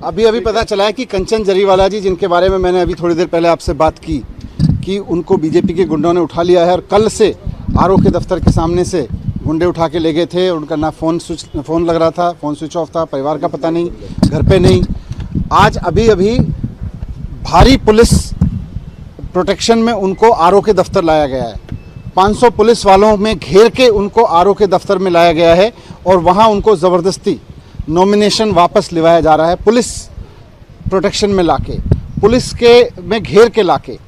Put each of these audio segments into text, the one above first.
अभी अभी पता चला है कि कंचन जरीवाला जी, जिनके बारे में मैंने अभी थोड़ी देर पहले आपसे बात की कि उनको बीजेपी के गुंडों ने उठा लिया है और कल से आरओ के दफ्तर के सामने से गुंडे उठा के ले गए थे। उनका ना फ़ोन लग रहा था, फ़ोन स्विच ऑफ था, परिवार का पता नहीं, घर पे नहीं। आज अभी अभी भारी पुलिस प्रोटेक्शन में उनको आरओ के दफ्तर लाया गया है। 500 पुलिस वालों में घेर के उनको आरओ के दफ्तर में लाया गया है और वहाँ उनको ज़बरदस्ती नॉमिनेशन वापस लिवाया जा रहा है। पुलिस प्रोटेक्शन में लाके, पुलिस के में घेर के लाके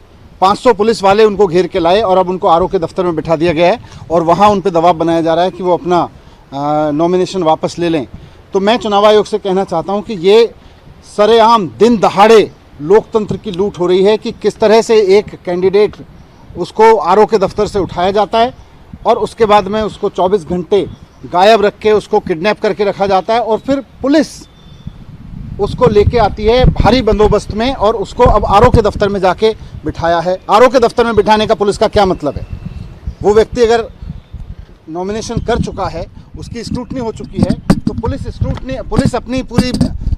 500 पुलिस वाले उनको घेर के लाए और अब उनको आरओ के दफ्तर में बिठा दिया गया है और वहाँ उन पर दबाव बनाया जा रहा है कि वो अपना नॉमिनेशन वापस ले लें। तो मैं चुनाव आयोग से कहना चाहता हूँ कि ये सरेआम दिन दहाड़े लोकतंत्र की लूट हो रही है कि किस तरह से एक कैंडिडेट उसको आरओ के दफ्तर से उठाया जाता है और उसके बाद में उसको 24 घंटे गायब रख के उसको किडनैप करके रखा जाता है और फिर पुलिस उसको लेके आती है भारी बंदोबस्त में और उसको अब आरओ के दफ्तर में जाके बिठाया है। आरओ के दफ्तर में बिठाने का पुलिस का क्या मतलब है? वो व्यक्ति अगर नॉमिनेशन कर चुका है, उसकी स्क्रूटनी हो चुकी है, तो पुलिस अपनी पूरी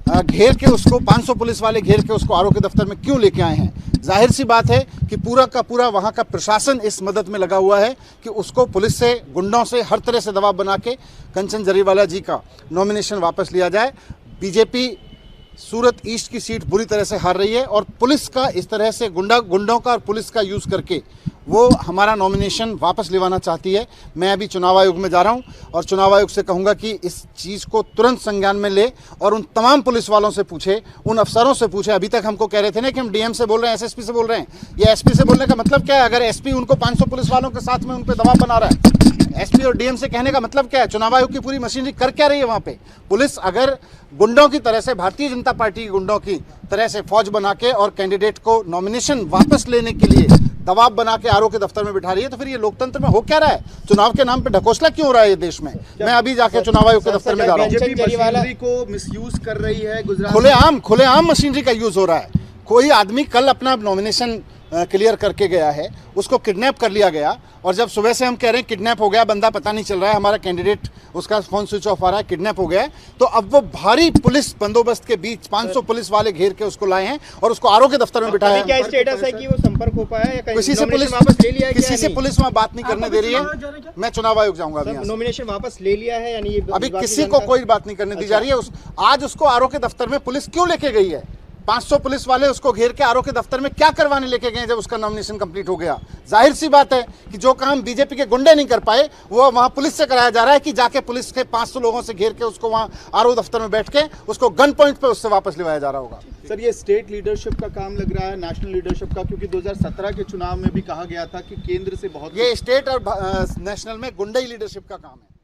घेर के उसको 500 पुलिस वाले घेर के उसको आरओ के दफ्तर में क्यों लेके आए हैं? जाहिर सी बात है कि पूरा का पूरा वहाँ का प्रशासन इस मदद में लगा हुआ है कि उसको पुलिस से, गुंडों से हर तरह से दबाव बना के कंचन जरीवाला जी का नॉमिनेशन वापस लिया जाए। बीजेपी सूरत ईस्ट की सीट बुरी तरह से हार रही है और पुलिस का इस तरह से गुंडों का और पुलिस का यूज़ करके वो हमारा नॉमिनेशन वापस लेवाना चाहती है। मैं अभी चुनाव आयोग में जा रहा हूं और चुनाव आयोग से कहूंगा कि इस चीज़ को तुरंत संज्ञान में ले और उन तमाम पुलिस वालों से पूछे, उन अफसरों से पूछे। अभी तक हमको कह रहे थे ना कि हम डीएम से बोल रहे हैं, एसएसपी से बोल रहे हैं। ये एसपी से बोलने का मतलब क्या है? अगर एसपी उनको 500 पुलिस वालों के साथ में उन पर दबाव बना रहा है, एसपी और डीएम से कहने का मतलब क्या है? चुनाव आयोग की पूरी मशीनरी कर क्या रही है वहाँ पे? पुलिस अगर गुंडों की तरह से, भारतीय जनता पार्टी के गुंडों की तरह से फौज बना के और कैंडिडेट को नॉमिनेशन वापस लेने के लिए दबाव बना के आरओ के दफ्तर में बिठा रही है, तो फिर ये लोकतंत्र में हो क्या रहा है? चुनाव के नाम पे ढकोसला क्यों हो रहा है ये देश में? मैं अभी जाके चुनाव आयोग के दफ्तर में जा रहा हूँ। मशीनरी को मिसयूज कर रही है गुजरात, खुलेआम मशीनरी का यूज हो रहा है। कोई आदमी कल अपना नॉमिनेशन क्लियर करके गया है, उसको किडनैप कर लिया गया और जब सुबह से हम कह रहे हैं किडनैप हो गया, बंदा पता नहीं चल रहा है, हमारा कैंडिडेट, उसका फोन स्विच ऑफ आ रहा है, किडनैप हो गया है, तो अब वो भारी पुलिस बंदोबस्त के बीच 500 पुलिस वाले घेर के उसको लाए हैं और उसको आरओ के दफ्तर में बिठाया है। क्या स्टेटस है कि वो संपर्क हो पाया है? किसी से पुलिस वापस ले लिया है? किसी से पुलिस वहाँ बात नहीं करने दे रही है। मैं चुनाव आयोग जाऊंगा अभी। नॉमिनेशन वापस ले लिया है यानी अभी किसी को कोई बात नहीं करने दी जा रही है। आज उसको आरओ के दफ्तर में पुलिस क्यों लेके गई है? 500 पुलिस वाले उसको घेर के आरओ के दफ्तर में क्या करवाने लेके गए जब उसका नॉमिनेशन कंप्लीट हो गया? जाहिर सी बात है कि जो काम बीजेपी के गुंडे नहीं कर पाए वो वहां पुलिस से कराया जा रहा है कि जाके पुलिस के 500 लोगों से घेर के उसको वहां आरओ दफ्तर में बैठ के उसको गन पॉइंट पे उससे वापस लिवाया जा रहा होगा। सर, ये स्टेट लीडरशिप का काम लग रहा है, नेशनल लीडरशिप का, क्योंकि 2017 के चुनाव में भी कहा गया था कि केंद्र से बहुत, ये स्टेट और नेशनल में गुंडई लीडरशिप का काम है।